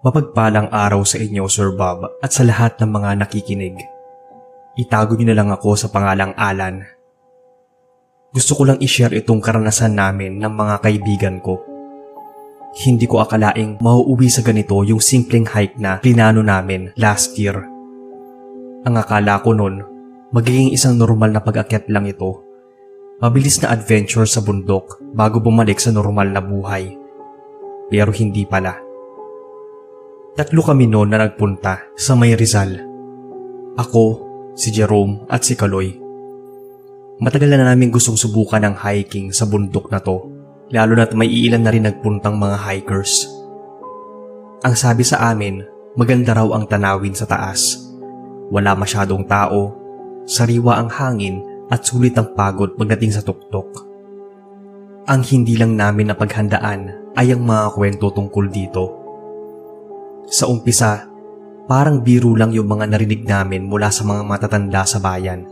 Mapagpalang araw sa inyo, Sir Bob, at sa lahat ng mga nakikinig. Itago niyo na lang ako sa pangalang Alan. Gusto ko lang i-share itong karanasan namin ng mga kaibigan ko. Hindi ko akalaing mauuwi sa ganito yung simpleng hike na plinano namin last year. Ang akala ko nun, magiging isang normal na pag-akyat lang ito. Mabilis na adventure sa bundok bago bumalik sa normal na buhay. Pero hindi pala. Tatlo kami noon na nagpunta sa May Rizal. Ako, si Jerome at si Kaloy. Matagal na namin gustong subukan ang hiking sa bundok na to, lalo na't may iilan na rin nagpuntang mga hikers. Ang sabi sa amin, maganda raw ang tanawin sa taas. Wala masyadong tao, sariwa ang hangin at sulit ang pagod pagdating sa tuktok. Ang hindi lang namin napaghandaan ay ang mga kwento tungkol dito. Sa umpisa, parang biro lang yung mga narinig namin mula sa mga matatanda sa bayan.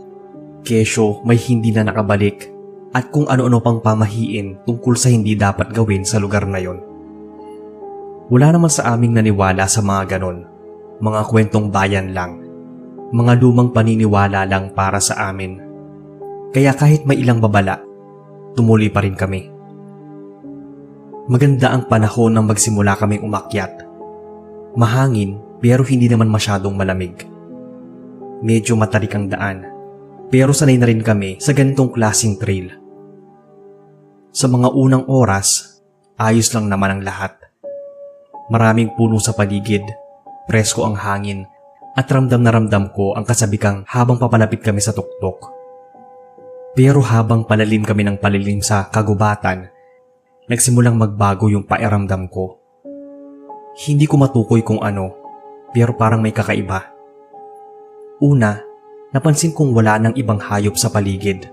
Kesyo may hindi na nakabalik at kung ano-ano pang pamahiin tungkol sa hindi dapat gawin sa lugar na yon. Wala naman sa aming naniwala sa mga ganon. Mga kwentong bayan lang. Mga lumang paniniwala lang para sa amin. Kaya kahit may ilang babala, tumuloy pa rin kami. Maganda ang panahon nang magsimula kaming umakyat. Mahangin pero hindi naman masyadong malamig. Medyo matarik ang daan pero sanay na rin kami sa ganitong klaseng trail. Sa mga unang oras, ayos lang naman ang lahat. Maraming puno sa paligid, presko ang hangin at ramdam na ramdam ko ang kasabikang habang papalapit kami sa tuktok. Pero habang palalim kami ng palilim sa kagubatan, nagsimulang magbago yung pakiramdam ko. Hindi ko matukoy kung ano, pero parang may kakaiba. Una, napansin kong wala nang ibang hayop sa paligid.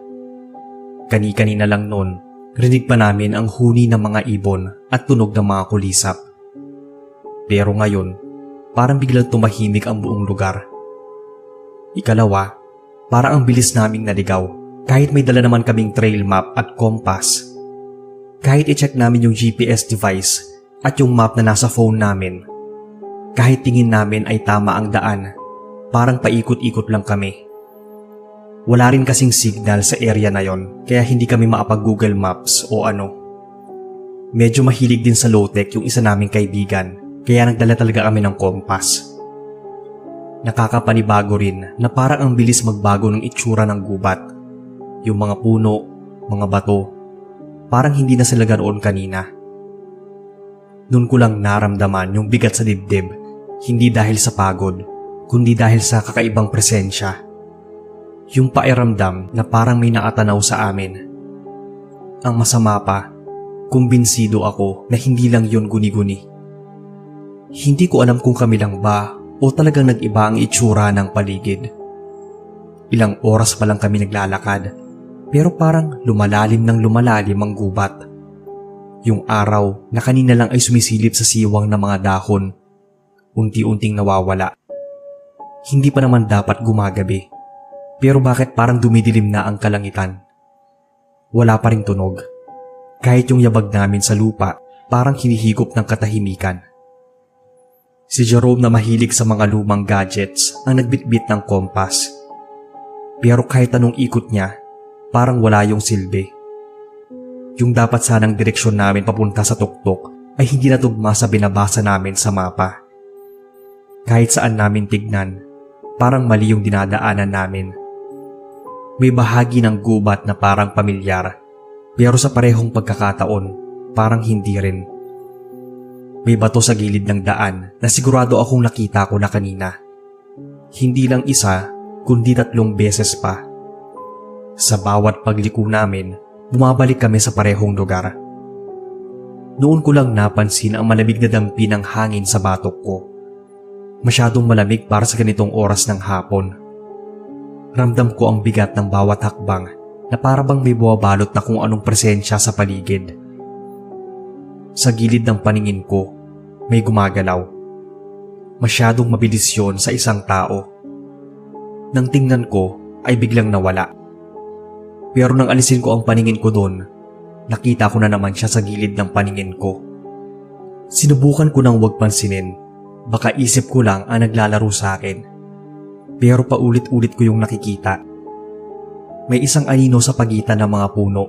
Kani-kanina lang noon, rinig pa namin ang huni ng mga ibon at tunog ng mga kulisap. Pero ngayon, parang biglang tumahimik ang buong lugar. Ikalawa, parang ang bilis naming naligaw kahit may dala naman kaming trail map at compass. Kahit i-check namin yung GPS device at yung map na nasa phone namin, kahit tingin namin ay tama ang daan, parang paikot-ikot lang kami. Wala rin kasing signal sa area na yon, kaya hindi kami maapag-Google Maps o ano. Medyo mahilig din sa low-tech yung isa naming kaibigan, kaya nagdala talaga kami ng compass. Nakakapanibago rin na parang ang bilis magbago ng itsura ng gubat. Yung mga puno, mga bato, parang hindi na sila ganoon kanina. Noon ko lang naramdaman yung bigat sa dibdib, hindi dahil sa pagod, kundi dahil sa kakaibang presensya. Yung pakiramdam na parang may nakatanaw sa amin. Ang masama pa, kumbinsido ako na hindi lang yun guni-guni. Hindi ko alam kung kami lang ba o talagang nag-iba ang itsura ng paligid. Ilang oras pa lang kami naglalakad, pero parang lumalalim ng lumalalim ang gubat. Yung araw na kanina lang ay sumisilip sa siwang ng mga dahon, unti-unting nawawala. Hindi pa naman dapat gumagabi, pero bakit parang dumidilim na ang kalangitan? Wala pa ring tunog. Kahit yung yabag namin sa lupa, parang hinihigop ng katahimikan. Si Jerome na mahilig sa mga lumang gadgets ang nagbitbit ng kompas. Pero kahit anong ikot niya, parang wala yung silbi. Yung dapat sanang direksyon namin papunta sa tuktok ay hindi natugma sa binabasa namin sa mapa. Kahit saan namin tignan, parang mali yung dinadaanan namin. May bahagi ng gubat na parang pamilyar, pero sa parehong pagkakataon, parang hindi rin. May bato sa gilid ng daan na sigurado akong nakita ko na kanina. Hindi lang isa, kundi 3 beses pa. Sa bawat pagliko namin, bumabalik kami sa parehong lugar. Noon ko lang napansin ang malamig na dampi ng hangin sa batok ko. Masyadong malamig para sa ganitong oras ng hapon. Ramdam ko ang bigat ng bawat hakbang na parabang may buwabalot na kung anong presensya sa paligid. Sa gilid ng paningin ko, may gumagalaw. Masyadong mabilis yon sa isang tao. Nang tingnan ko ay biglang nawala. Pero nang alisin ko ang paningin ko doon, nakita ko na naman siya sa gilid ng paningin ko. Sinubukan ko nang huwag pansinin, Baka isip ko lang ang naglalaro sa akin. Pero paulit-ulit ko yung nakikita. May isang anino sa pagitan ng mga puno.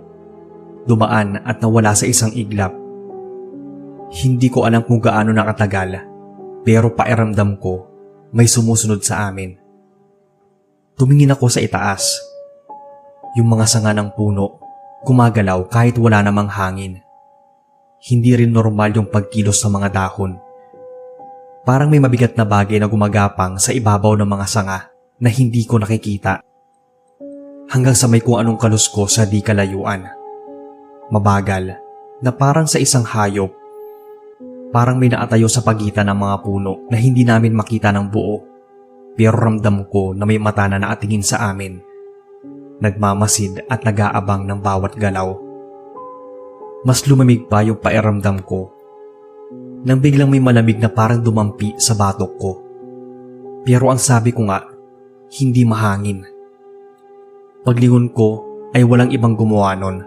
Dumaan at nawala sa isang iglap. Hindi ko alam kung gaano nakatagal, pero pakiramdam ko may sumusunod sa amin. Tumingin ako sa itaas. Yung mga sanga ng puno, gumagalaw kahit wala namang hangin. Hindi rin normal yung pagkilos ng mga dahon. Parang may mabigat na bagay na gumagapang sa ibabaw ng mga sanga na hindi ko nakikita. Hanggang sa may kung anong kalusko sa di kalayuan. Mabagal na parang sa isang hayop. Parang may naatayo sa pagitan ng mga puno na hindi namin makita ng buo. Pero ramdam ko na may mata na nakatingin sa amin. Nagmamasid at nag-aabang ng bawat galaw. Mas lumamig pa yung pakiramdam ko nang biglang may malamig na parang dumampi sa batok ko. Pero ang sabi ko nga, hindi mahangin. Paglingon ko ay walang ibang gumawa nun.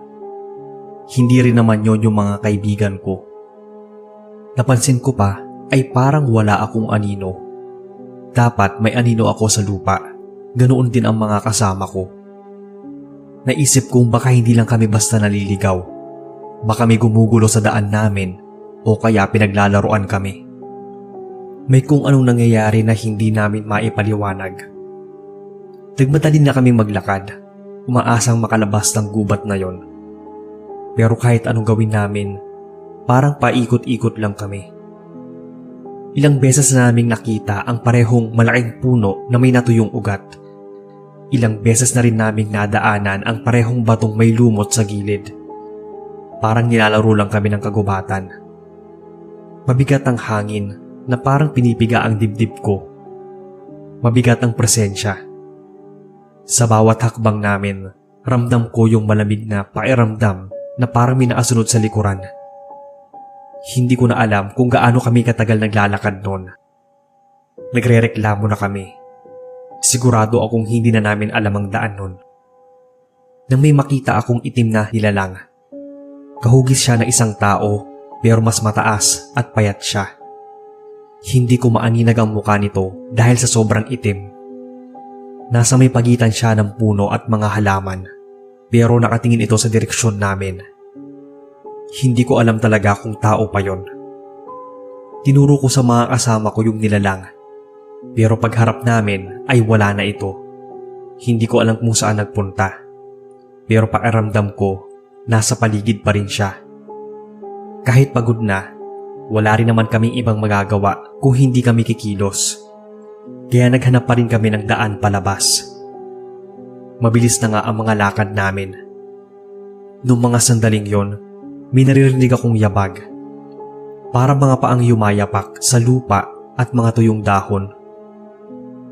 Hindi rin naman yon yung mga kaibigan ko. Napansin ko pa ay parang wala akong anino. Dapat may anino ako sa lupa. Ganoon din ang mga kasama ko. Naisip kong baka hindi lang kami basta naliligaw. Baka may gumugulo sa daan namin o kaya pinaglalaroan kami. May kung anong nangyayari na hindi namin maipaliwanag. Nagmadali na kaming maglakad, umaasang makalabas ng gubat na yon. Pero kahit anong gawin namin, parang paikot-ikot lang kami. Ilang beses na naming nakita ang parehong malaking puno na may natuyong ugat. Ilang beses na rin naming nadaanan ang parehong batong may lumot sa gilid. Parang nilalaro lang kami ng kagubatan. Mabigat ang hangin na parang pinipiga ang dibdib ko. Mabigat ang presensya. Sa bawat hakbang namin, ramdam ko yung malamig na pakiramdam na parang may naasunod sa likuran. Hindi ko na alam kung gaano kami katagal naglalakad noon. Nagrereklamo na kami. Sigurado akong hindi na namin alam ang daan noon. Nang may makita akong itim na nilalang. Kahugis siya na isang tao pero mas mataas at payat siya. Hindi ko maaninag ang mukha nito dahil sa sobrang itim. Nasa may pagitan siya ng puno at mga halaman pero nakatingin ito sa direksyon namin. Hindi ko alam talaga kung tao pa yon. Tinuro ko sa mga kasama ko yung nilalang pero pagharap namin ay wala na ito. Hindi ko alam kung saan nagpunta pero pakiramdam ko nasa paligid pa rin siya. Kahit pagod na, wala rin naman kaming ibang magagawa kung hindi kami kikilos. Kaya naghanap pa rin kami ng daan palabas. Mabilis na nga ang mga lakad namin. Noong mga sandaling yon, may naririnig akong yabag. Para mga paang yumayapak sa lupa at mga tuyong dahon.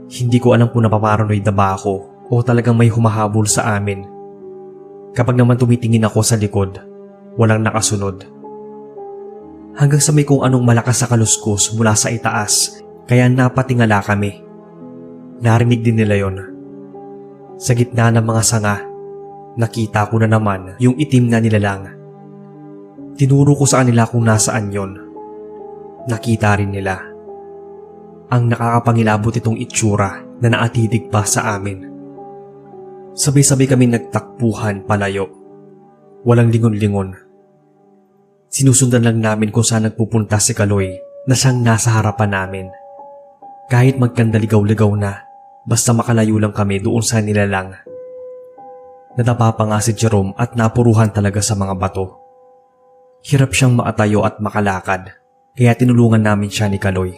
Hindi ko alam kung napaparanoid na ba ako o talagang may humahabol sa amin. Kapag naman tumitingin ako sa likod, walang nakasunod. Hanggang sa may kung anong malakas sa kaluskos mula sa itaas, kaya napatingala kami. Narinig din nila yon. Sa gitna ng mga sanga, nakita ko na naman yung itim na nilalang. Tinuro ko sa kanila kung nasaan yon. Nakita rin nila. Ang nakakapangilabot itong itsura na naatitig pa sa amin. Sabay-sabay kami nagtakbuhan palayo. Walang lingon-lingon. Sinusundan lang namin kung saan nagpupunta si Kaloy na siyang nasa harapan namin. Kahit magkandaligaw-ligaw na, basta makalayo lang kami doon sa nilalang. Nadapa pa nga si Jerome at napuruhan talaga sa mga bato. Hirap siyang maatayo at makalakad, kaya tinulungan namin siya ni Kaloy.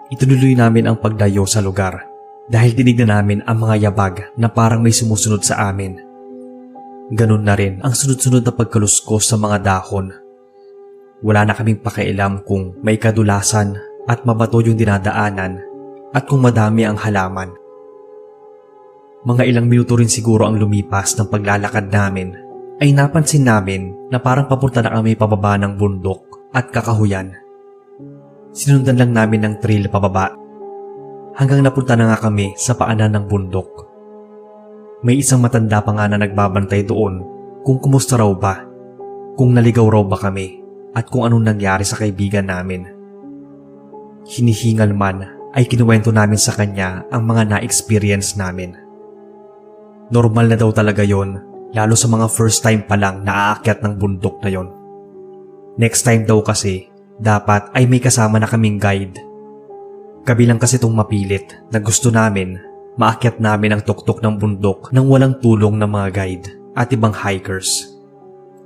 Ituloy namin ang pagdayo sa lugar dahil tinignan namin ang mga yabag na parang may sumusunod sa amin. Ganun na rin ang sunod-sunod na pagkaluskos sa mga dahon. Wala na kaming pakialam kung may kadulasan at mabato yung dinadaanan at kung madami ang halaman. Mga ilang minuto rin siguro ang lumipas ng paglalakad namin ay napansin namin na parang papunta na kami pababa ng bundok at kakahuyan. Sinundan lang namin ng trail pababa hanggang napunta na nga kami sa paanan ng bundok. May isang matanda pa nga na nagbabantay doon kung kumusta raw ba, kung naligaw raw ba kami, at kung anong nangyari sa kaibigan namin. hinihingal man ay kinuwento namin sa kanya ang mga na-experience namin. Normal na daw talaga yon, lalo sa mga first time pa lang na aakyat ng bundok na yon. Next time daw kasi, dapat ay may kasama na kaming guide. Kabilang kasi itong mapilit na gusto namin maakyat namin ang tuktok ng bundok nang walang tulong ng mga guide at ibang hikers.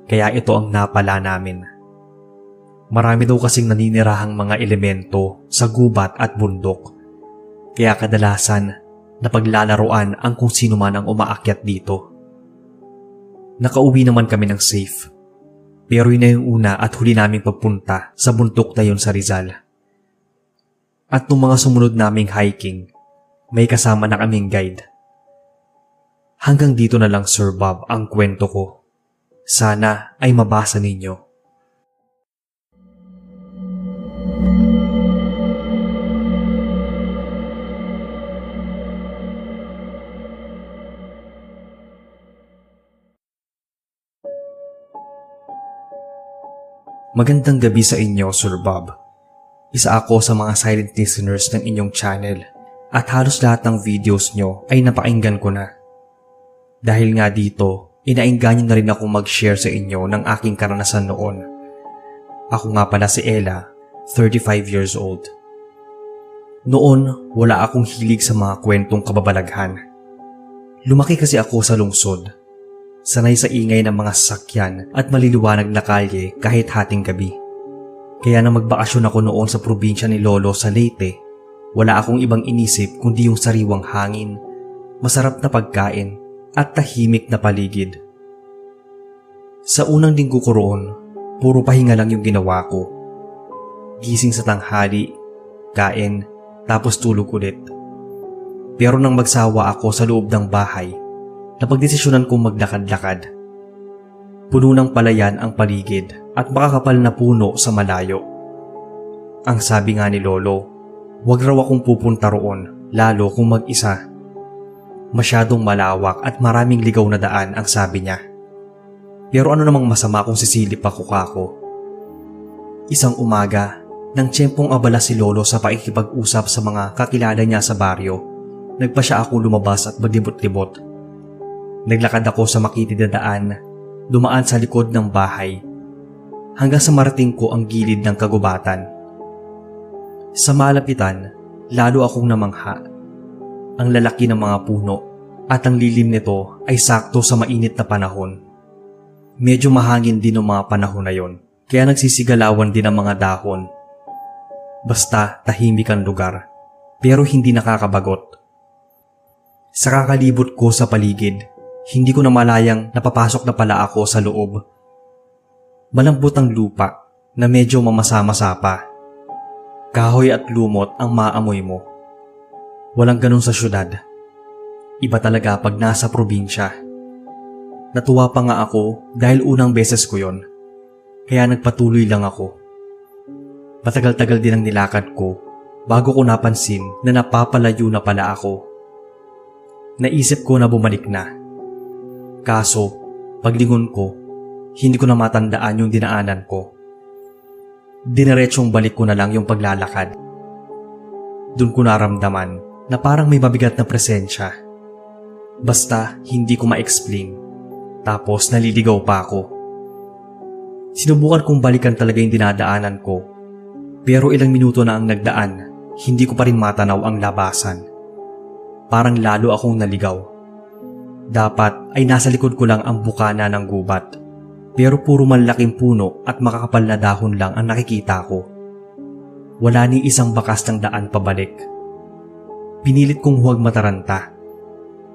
Kaya ito ang napala namin. Marami daw kasing naninirahang mga elemento sa gubat at bundok. Kaya kadalasan napaglalaroan ang kung sino man ang umaakyat dito. Nakauwi naman kami ng safe. Pero yun na yung una at huli naming pagpunta sa bundok na yun sa Rizal. At nung mga sumunod naming hiking, may kasama na kaming guide. Hanggang dito na lang, Sir Bob, ang kwento ko. Sana ay mabasa ninyo. Magandang gabi sa inyo, Sir Bob. Isa ako sa mga silent listeners ng inyong channel at halos lahat ng videos nyo ay napakinggan ko na. Dahil nga dito, inaingganyo na rin ako mag-share sa inyo ng aking karanasan noon. Ako nga pala si Ella, 35 years old. Noon, wala akong hilig sa mga kwentong kababalaghan. Lumaki kasi ako sa lungsod. Sanay sa ingay ng mga sasakyan at maliliwanag na kalye kahit hating gabi. Kaya nang magbakasyon ako noon sa probinsya ni Lolo sa Leyte, wala akong ibang inisip kundi yung sariwang hangin, masarap na pagkain at tahimik na paligid. Sa unang linggo ko roon, puro pahinga lang yung ginawa ko. Gising sa tanghali, kain, tapos tulog ulit. Pero nang magsawa ako sa loob ng bahay, napagdesisyonan kong maglakad-lakad. Puno ng palayan ang paligid at makakapal na puno sa malayo. Ang sabi nga ni Lolo, wag raw akong pupunta roon, lalo kung mag-isa. Masyadong malawak at maraming ligaw na daan ang sabi niya. Pero ano namang masama kung sisilip ako kako? Isang umaga, nang tiyempong abala si Lolo sa pakikipag-usap sa mga kakilala niya sa baryo, nagpa siya ako lumabas at maglibot-libot. Naglakad ako sa makitid na daan, dumaan sa likod ng bahay, hanggang sa marating ko ang gilid ng kagubatan. Sa malapitan, lalo akong namangha. Ang lalaki ng mga puno at ang lilim nito ay sakto sa mainit na panahon. Medyo mahangin din ang mga panahon na yon, kaya nagsisigalawan din ang mga dahon. Basta tahimik ang lugar, pero hindi nakakabagot. Sa kakalibot ko sa paligid, hindi ko na malayang napapasok na pala ako sa loob. Malambot ang lupa na medyo mamasa-masa pa. Kahoy at lumot ang maamoy mo. Walang ganun sa syudad. Iba talaga pag nasa probinsya. Natuwa pa nga ako dahil unang beses ko yon. Kaya nagpatuloy lang ako. Matagal-tagal din ang nilakad ko bago ko napansin na napapalayo na pala ako. Naisip ko na bumalik na. Kaso, paglingon ko, hindi ko na matandaan yung dinaanan ko. Dineretsong balik ko na lang yung paglalakad. Doon ko naramdaman na parang may mabigat na presensya. Basta hindi ko ma-explain. Tapos naliligaw pa ako. Sinubukan kong balikan talaga yung dinadaanan ko. Pero ilang minuto na ang nagdaan, hindi ko pa rin matanaw ang labasan. Parang lalo akong naligaw. Dapat ay nasa likod ko lang ang bukana ng gubat. Pero puro malaking puno at makakapal na dahon lang ang nakikita ko. Wala ni isang bakas ng daan pabalik. Pinilit kong huwag mataranta.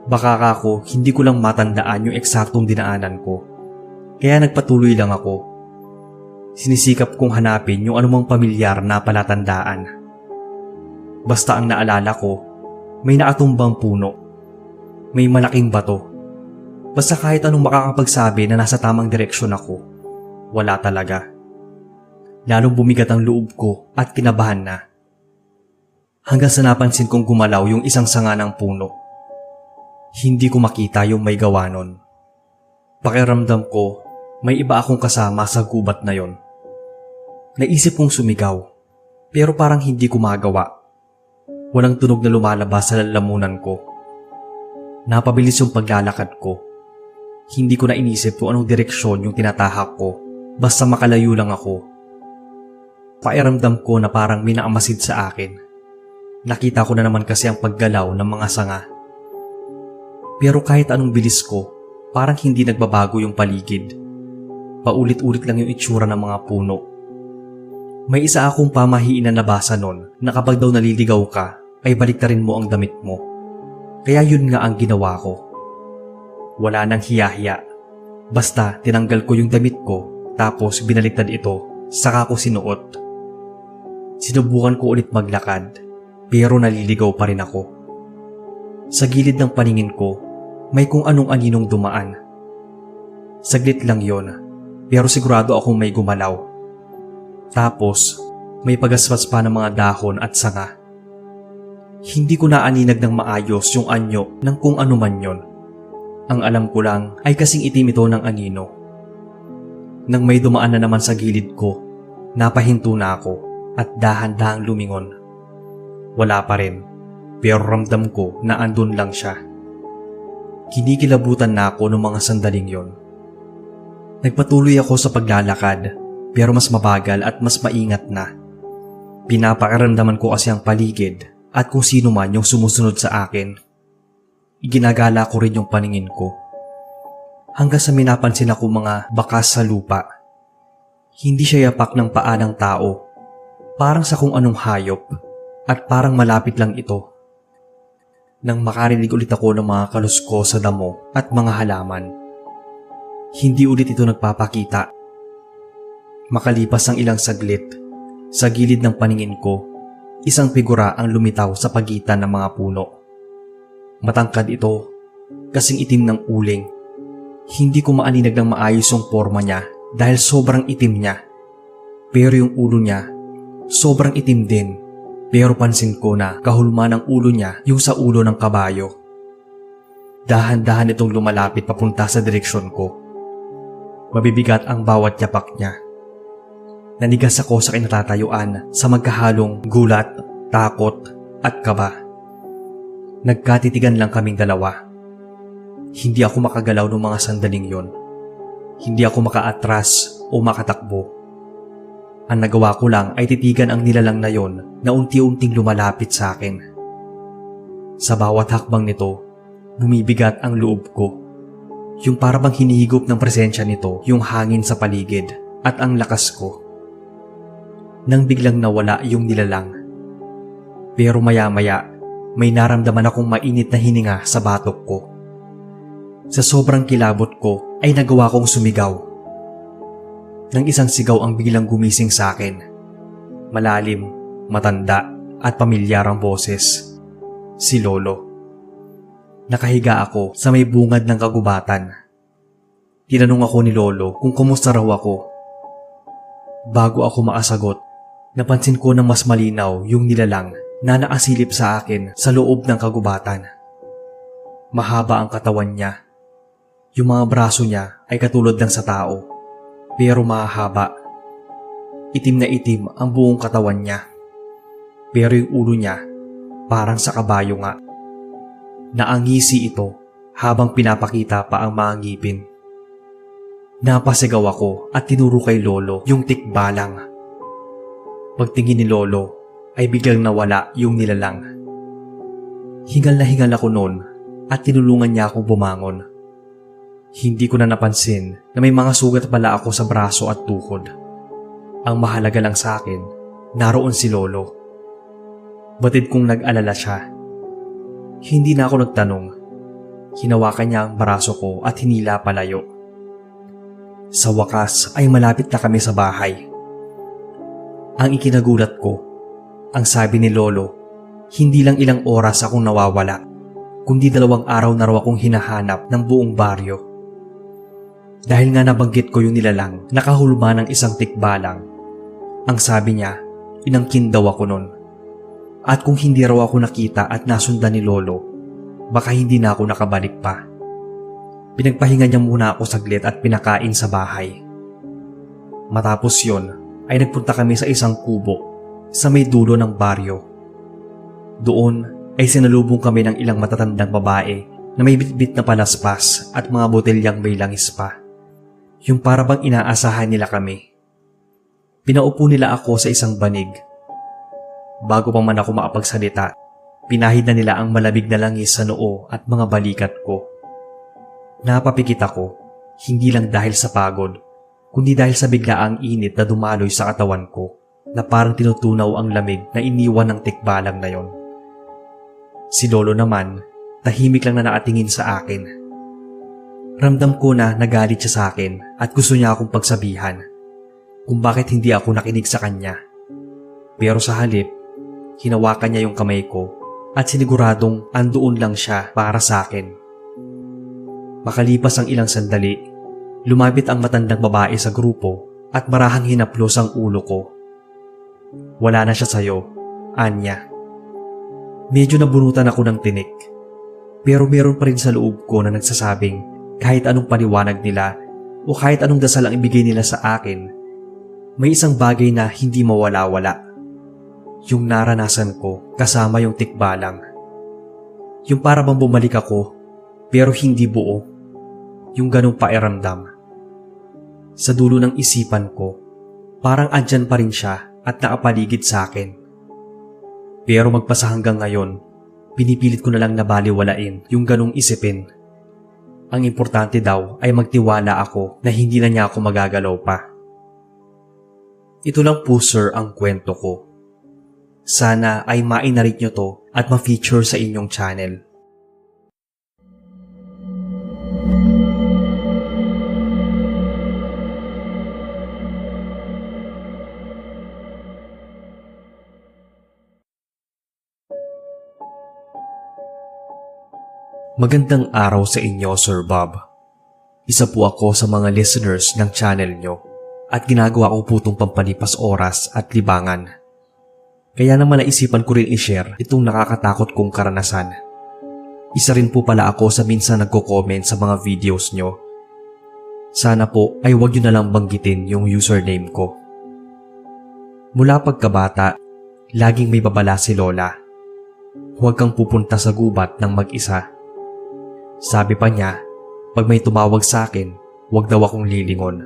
Baka ako hindi ko lang matandaan yung eksaktong dinaanan ko. Kaya nagpatuloy lang ako. Sinisikap kong hanapin yung anumang pamilyar na palatandaan. Basta ang naalala ko, may naatumbang puno. May malaking bato. Basta kahit anong makakapagsabi na nasa tamang direksyon ako, wala talaga. Lalong bumigat ang loob ko at kinabahan na. Hanggang sa napansin kong gumalaw yung isang sanga ng puno. Hindi ko makita yung may gawa nun. Pakiramdam ko, may iba akong kasama sa gubat na yon. Naisip kong sumigaw. Pero parang hindi ko magawa. Walang tunog na lumalabas sa lalamunan ko. Napabilis yung paglalakad ko. Hindi ko na inisip kung anong direksyon yung tinatahak ko, basta makalayo lang ako. Pairamdam ko na parang may naamasid sa akin. Nakita ko na naman kasi ang paggalaw ng mga sanga. Pero kahit anong bilis ko, parang hindi nagbabago yung paligid. Paulit-ulit lang yung itsura ng mga puno. May isa akong pamahiin na nabasa nun na kapag daw naliligaw ka, ay baliktarin mo ang damit mo. Kaya yun nga ang ginawa ko. Wala nang hiya-hiya. Basta tinanggal ko yung damit ko tapos binaliktad ito, saka ko sinuot. Sinubukan ko ulit maglakad pero naliligaw pa rin ako. Sa gilid ng paningin ko, may kung anong aninong dumaan. Saglit lang yon, pero sigurado akong may gumalaw. Tapos may pagaspas pa ng mga dahon at sanga. Hindi ko naaninag ng maayos yung anyo ng kung ano man yon. Ang alam ko lang ay kasing itim ito ng anino. Nang may dumaan na naman sa gilid ko, napahinto na ako at dahan-dahang lumingon. Wala pa rin, pero ramdam ko na andun lang siya. Kinikilabutan na ako ng mga sandaling yon. Nagpatuloy ako sa paglalakad, pero mas mabagal at mas maingat na. Pinapakaramdaman ko kasi ang paligid at kung sino man yung sumusunod sa akin. Iginagala ko rin yung paningin ko. Hanggang sa minapansin ako mga bakas sa lupa. Hindi siya yapak ng paa ng tao. Parang sa kung anong hayop. At parang malapit lang ito. Nang makarinig ulit ako ng mga kalusko sa damo at mga halaman. Hindi ulit ito nagpapakita. Makalipas ang ilang saglit, sa gilid ng paningin ko, isang figura ang lumitaw sa pagitan ng mga puno. Matangkad ito, kasing itim ng uling. Hindi ko maaninag ng maayos yung forma niya dahil sobrang itim niya. Pero yung ulo niya, sobrang itim din. Pero pansin ko na kahulma ng ulo niya yung sa ulo ng kabayo. Dahan-dahan itong lumalapit papunta sa direksyon ko. Mabibigat ang bawat yapak niya. Nanigas ako sa kinatatayuan sa magkahalong gulat, takot at kaba. Nagkatitigan lang kaming dalawa. Hindi ako makagalaw ng mga sandaling yon. Hindi ako makaatras o makatakbo. Ang nagawa ko lang ay titigan ang nilalang na yon na unti-unting lumalapit sa akin. Sa bawat hakbang nito, bumibigat ang loob ko. Yung parang hinihigop ng presensya nito yung hangin sa paligid at ang lakas ko. Nang biglang nawala yung nilalang. Pero maya-maya, may naramdaman akong mainit na hininga sa batok ko. Sa sobrang kilabot ko ay nagawa kong sumigaw. Nang isang sigaw ang biglang gumising sa akin. Malalim, matanda at pamilyar ang boses. Si Lolo. Nakahiga ako sa may bungad ng kagubatan. Tinanong ako ni Lolo kung kumusta raw ako. Bago ako makasagot, napansin ko na mas malinaw yung nilalang na nakasilip sa akin sa loob ng kagubatan. Mahaba ang katawan niya. Yung mga braso niya ay katulad ng sa tao, pero mahaba. Itim na itim ang buong katawan niya. Pero yung ulo niya, parang sa kabayo nga. Naangisi ito habang pinapakita pa ang mga ngipin. Napasigaw ako at tinuro kay Lolo yung tikbalang. Pagtingin ni Lolo, ay biglang nawala yung nilalang. Hingal na hingal ako noon at tinulungan niya akong bumangon. Hindi ko na napansin na may mga sugat pala ako sa braso at tuhod. Ang mahalaga lang sa akin, naroon si Lolo. Batid kong nag-alala siya. Hindi na ako nagtanong. Hinawakan niya ang braso ko at hinila palayo. Sa wakas ay malapit na kami sa bahay. Ang ikinagulat ko, ang sabi ni Lolo, hindi lang ilang oras akong nawawala, kundi 2 araw na raw akong hinahanap ng buong baryo. Dahil nga nabanggit ko yung nilalang, nakahulma ng isang tikbalang. Ang sabi niya, inangkin daw ako nun. At kung hindi raw ako nakita at nasundan ni Lolo, baka hindi na ako nakabalik pa. Pinagpahinga niya muna ako saglit at pinakain sa bahay. Matapos yon, ay nagpunta kami sa isang kubo sa may dulo ng baryo. Doon ay sinalubong kami ng ilang matatandang babae na may bitbit na palaspas at mga botelyang may langis pa. Yung parabang inaasahan nila kami. Pinaupo nila ako sa isang banig. Bago pa man ako makapagsalita, pinahid na nila ang malamig na langis sa noo at mga balikat ko. Napapikit ako, hindi lang dahil sa pagod, kundi dahil sa biglaang init na dumaloy sa katawan ko na parang tinutunaw ang lamig na iniwan ng tikbalang na yon. Si Lolo naman, tahimik lang na nakatingin sa akin. Ramdam ko na nagalit siya sa akin at gusto niya akong pagsabihan kung bakit hindi ako nakinig sa kanya. Pero sa halip, hinawakan niya yung kamay ko at siniguradong andoon lang siya para sa akin. Makalipas ang ilang sandali, lumapit ang matandang babae sa grupo at marahang hinaplos ang ulo ko. Wala na siya sa'yo, Anya. Medyo nabunutan ako ng tinik, pero meron pa rin sa loob ko na nagsasabing kahit anong paliwanag nila o kahit anong dasal ang ibigay nila sa akin, may isang bagay na hindi mawala-wala. Yung naranasan ko kasama yung tikbalang. Yung para bang bumalik ako pero hindi buo. Yung ganong pakiramdam. Sa dulo ng isipan ko, parang andyan pa rin siya at nakapaligid sa akin. Pero magpasa hanggang ngayon, pinipilit ko na lang nabaliwalain yung ganong isipin. Ang importante daw ay magtiwala ako na hindi na niya ako magagalaw pa. Ito lang po sir ang kwento ko. Sana ay mainarit nyo to at ma-feature sa inyong channel. Magandang araw sa inyo, Sir Bob. Isa po ako sa mga listeners ng channel nyo at ginagawa ko po itong pampalipas oras at libangan. Kaya naman naisipan ko rin i-share itong nakakatakot kong karanasan. Isa rin po pala ako sa minsan nagko-comment sa mga videos nyo. Sana po ay huwag nyo na lang banggitin yung username ko. Mula pagkabata, laging may babala si Lola. Huwag kang pupunta sa gubat ng mag-isa. Sabi pa niya, pag may tumawag sa akin, huwag daw akong lilingon.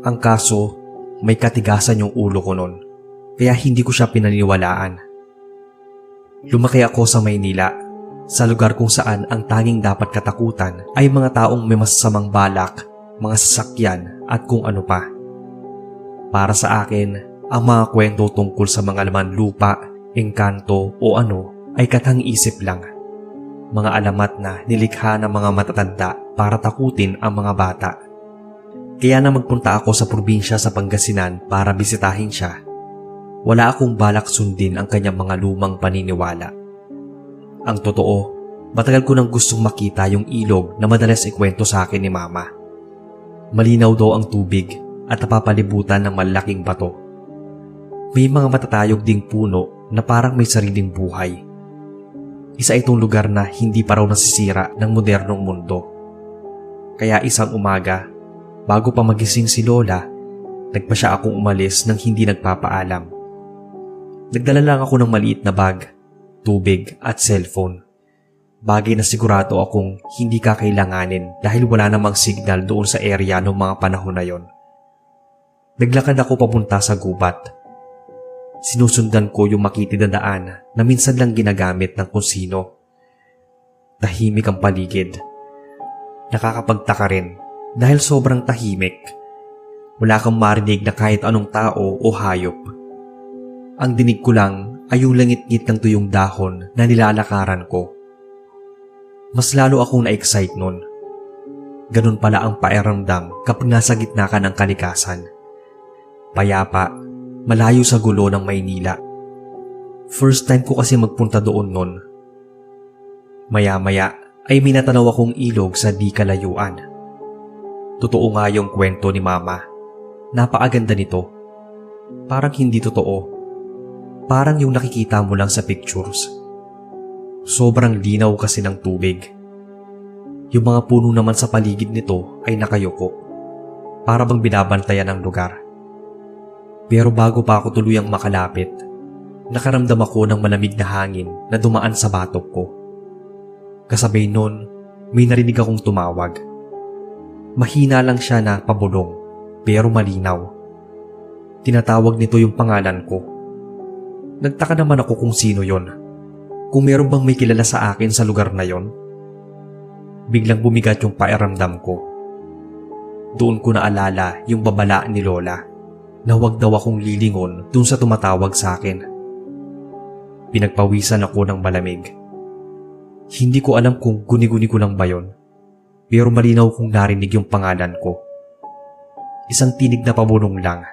Ang kaso, may katigasan yung ulo ko nun, kaya hindi ko siya pinaniwalaan. Lumaki ako sa Maynila, sa lugar kung saan ang tanging dapat katakutan ay mga taong may masasamang balak, mga sasakyan at kung ano pa. Para sa akin, ang mga kwento tungkol sa mga laman lupa, engkanto o ano ay katang-isip lang. Mga alamat na nilikha ng mga matatanda para takutin ang mga bata. Kaya na magpunta ako sa probinsya sa Pangasinan para bisitahin siya. Wala akong balak sundin ang kanyang mga lumang paniniwala. Ang totoo, matagal ko nang gustong makita yung ilog na madalas ikwento sa akin ni Mama. Malinaw daw ang tubig at napapalibutan ng malaking bato. May mga matatayog ding puno na parang may sariling buhay. Isa itong lugar na hindi pa raw nasisira ng modernong mundo. Kaya isang umaga, bago pa magising si Lola, nagpa siya akong umalis nang hindi nagpapaalam. Nagdala lang ako ng maliit na bag, tubig at cellphone. Bagay na sigurado akong hindi kakailanganin dahil wala namang signal doon sa area noong mga panahon na yon. Naglakad ako papunta sa gubat. Sinusundan ko yung makitid na daan na minsan lang ginagamit ng kung sino. Tahimik ang paligid. Nakakapagtaka rin dahil sobrang tahimik. Wala kang marinig na kahit anong tao o hayop. Ang dinig ko lang ay yung langit-ngit ng tuyong dahon na nilalakaran ko. Mas lalo akong na-excite nun. Ganun pala ang pakiramdam kapag nasa gitna ka ng kalikasan. Payapa, malayo sa gulo ng Maynila. First time ko kasi magpunta doon nun. Maya-maya ay may natanaw akong ilog sa di kalayuan. Totoo nga yung kwento ni Mama. Napakaganda nito. Parang hindi totoo. Parang yung nakikita mo lang sa pictures. Sobrang linaw kasi ng tubig. Yung mga puno naman sa paligid nito ay nakayuko. Para bang binabantayan ng lugar. Pero bago pa ako tuluyang makalapit, nakaramdam ako ng malamig na hangin na dumaan sa batok ko. Kasabay nun, may narinig akong tumawag. Mahina lang siya na pabulong, pero malinaw. Tinatawag nito yung pangalan ko. Nagtaka naman ako kung sino yon. Kung meron bang may kilala sa akin sa lugar na yon. Biglang bumigat yung pakiramdam ko. Doon ko naalala yung babala ni Lola na huwag daw akong lilingon dun sa tumatawag sa akin. Pinagpawisan ako ng malamig. Hindi ko alam kung guni-guni ko lang ba yon, pero malinaw kong narinig yung pangalan ko. Isang tinig na pabulong lang,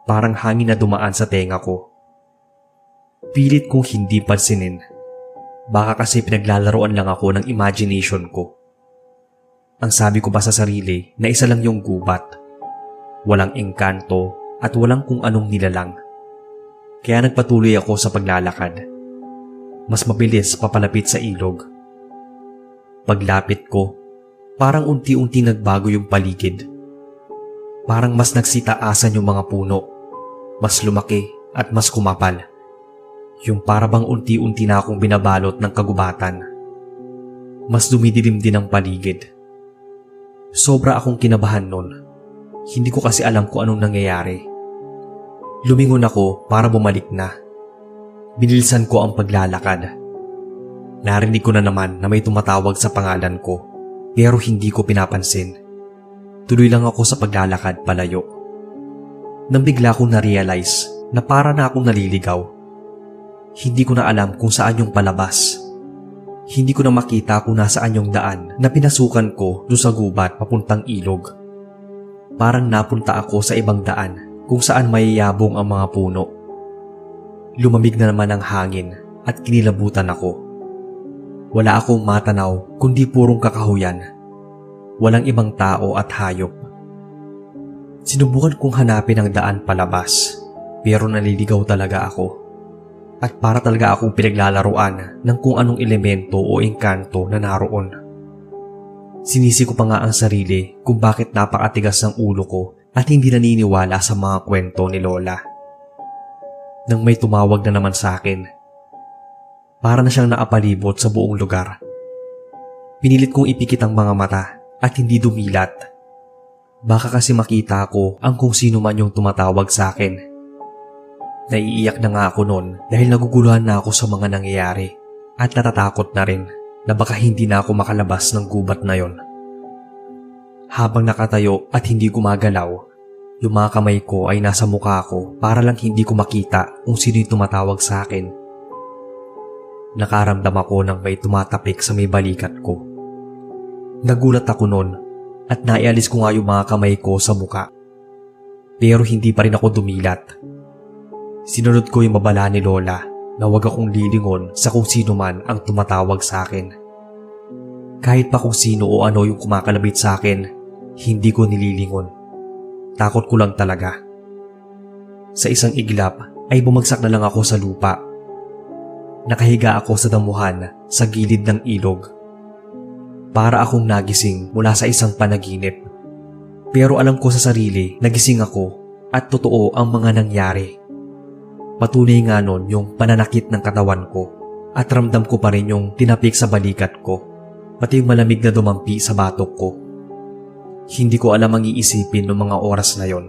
parang hangin na dumaan sa tenga ko. Pilit kong hindi pansinin. Baka kasi pinaglalaroan lang ako ng imagination ko. Ang sabi ko ba sa sarili na isa lang yung gubat. Walang engkanto at walang kung anong nilalang. Kaya nagpatuloy ako sa paglalakad. Mas mabilis papalapit sa ilog. Paglapit ko, parang unti-unti nagbago yung paligid. Parang mas nagsitaasan yung mga puno. Mas lumaki at mas kumapal. Yung para bang unti-unti na akong binabalot ng kagubatan. Mas dumidilim din ang paligid. Sobra akong kinabahan nun. Hindi ko kasi alam kung anong nangyayari. Lumingon ako para bumalik na. Binilisan ko ang paglalakad. Narinig ko na naman na may tumatawag sa pangalan ko, pero hindi ko pinapansin. Tuloy lang ako sa paglalakad palayo. Nang bigla kong na-realize na para na akong naliligaw. Hindi ko na alam kung saan yung palabas. Hindi ko na makita kung nasaan yung daan na pinasukan ko doon sa gubat papuntang ilog. Parang napunta ako sa ibang daan kung saan mayayabong ang mga puno. Lumamig na naman ang hangin at kinilabutan ako. Wala akong matanaw kundi purong kakahuyan. Walang ibang tao at hayop. Sinubukan kong hanapin ang daan palabas, pero naliligaw talaga ako. At para talaga akong pinaglalaruan ng kung anong elemento o engkanto na naroon. Sinisi ko pa nga ang sarili kung bakit napakatigas ng ulo ko at hindi naniniwala sa mga kwento ni Lola. Nang may tumawag na naman sa akin, para na siyang naapalibot sa buong lugar. Pinilit kong ipikit ang mga mata at hindi dumilat. Baka kasi makita ko ang kung sino man yung tumatawag sa akin. Naiiyak na nga ako noon dahil naguguluhan na ako sa mga nangyayari at natatakot na rin na baka hindi na ako makalabas ng gubat na yon. Habang nakatayo at hindi gumagalaw, yung mga kamay ko ay nasa mukha ko para lang hindi ko makita kung sino yung tumatawag sa akin. Nakaramdam ako ng may tumatapik sa may balikat ko. Nagulat ako noon at naialis ko nga yung mga kamay ko sa mukha. Pero hindi pa rin ako dumilat. Sinunod ko yung babala ni Lola na huwag akong lilingon sa kung sino man ang tumatawag sa akin. Kahit pa kung sino o ano yung kumakalabit sa akin, hindi ko nililingon. Takot ko lang talaga. Sa isang iglap ay bumagsak na lang ako sa lupa. Nakahiga ako sa damuhan sa gilid ng ilog. Para akong nagising mula sa isang panaginip. Pero alam ko sa sarili nagising ako at totoo ang mga nangyari. Patunay nga nun yung pananakit ng katawan ko at ramdam ko pa rin yung tinapik sa balikat ko, pati yung malamig na dumampi sa batok ko. Hindi ko alam ang iisipin ng mga oras na yon.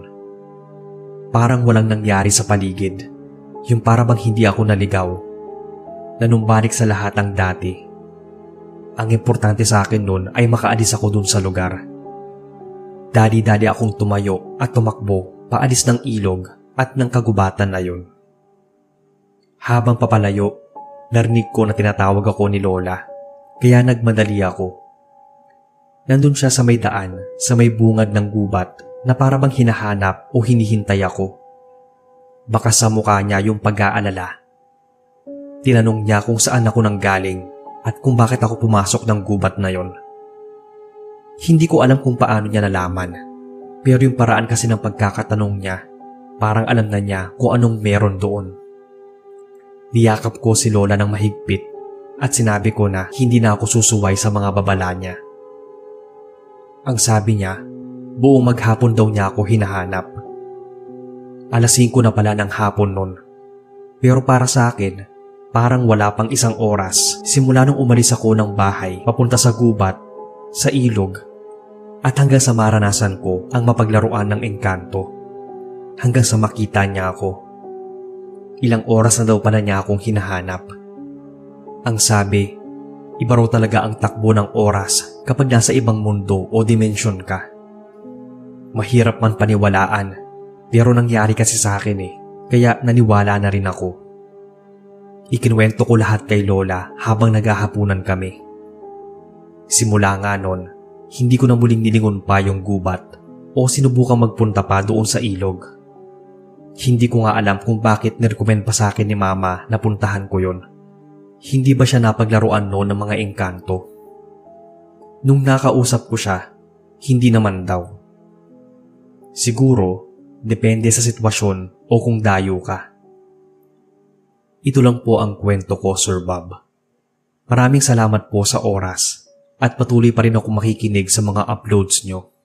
Parang walang nangyari sa paligid, yung para bang hindi ako naligaw. Nanumbalik sa lahat ang dati. Ang importante sa akin nun ay makaalis ako dun sa lugar. Dali-dali akong tumayo at tumakbo paalis ng ilog at ng kagubatan na yon. Habang papalayo, narinig ko na tinatawag ako ni Lola, kaya nagmadali ako. Nandun siya sa may daan, sa may bungad ng gubat na para bang hinahanap o hinihintay ako. Baka sa mukha niya yung pag-aalala. Tinanong niya kung saan ako nanggaling at kung bakit ako pumasok ng gubat na yon. Hindi ko alam kung paano niya nalaman, pero yung paraan kasi ng pagkakatanong niya, parang alam na niya kung anong meron doon. Niyakap ko si Lola ng mahigpit at sinabi ko na hindi na ako susuway sa mga babala niya. Ang sabi niya, buong maghapon daw niya ako hinahanap. Alas 5 na pala ng hapon nun. Pero para sa akin, parang wala pang isang oras simula nung umalis ako ng bahay papunta sa gubat, sa ilog, at hanggang sa maranasan ko ang mapaglaruan ng engkanto. Hanggang sa makita niya ako. Ilang oras na daw pala niya akong hinahanap. Ang sabi, iba raw talaga ang takbo ng oras kapag nasa ibang mundo o dimensyon ka. Mahirap man paniwalaan, pero nangyari kasi sa akin kaya naniwala na rin ako. Ikinuwento ko lahat kay Lola habang naghahapunan kami. Simula nga nun, hindi ko na muling nilingon pa yung gubat o sinubukang magpunta pa doon sa ilog. Hindi ko nga alam kung bakit nirecommend pa sa akin ni Mama na puntahan ko yon. Hindi ba siya napaglaruan noon ng mga engkanto? Nung nakausap ko siya, hindi naman daw. Siguro, depende sa sitwasyon o kung dayo ka. Ito lang po ang kwento ko, Sir Bob. Maraming salamat po sa oras at patuloy pa rin ako makikinig sa mga uploads nyo.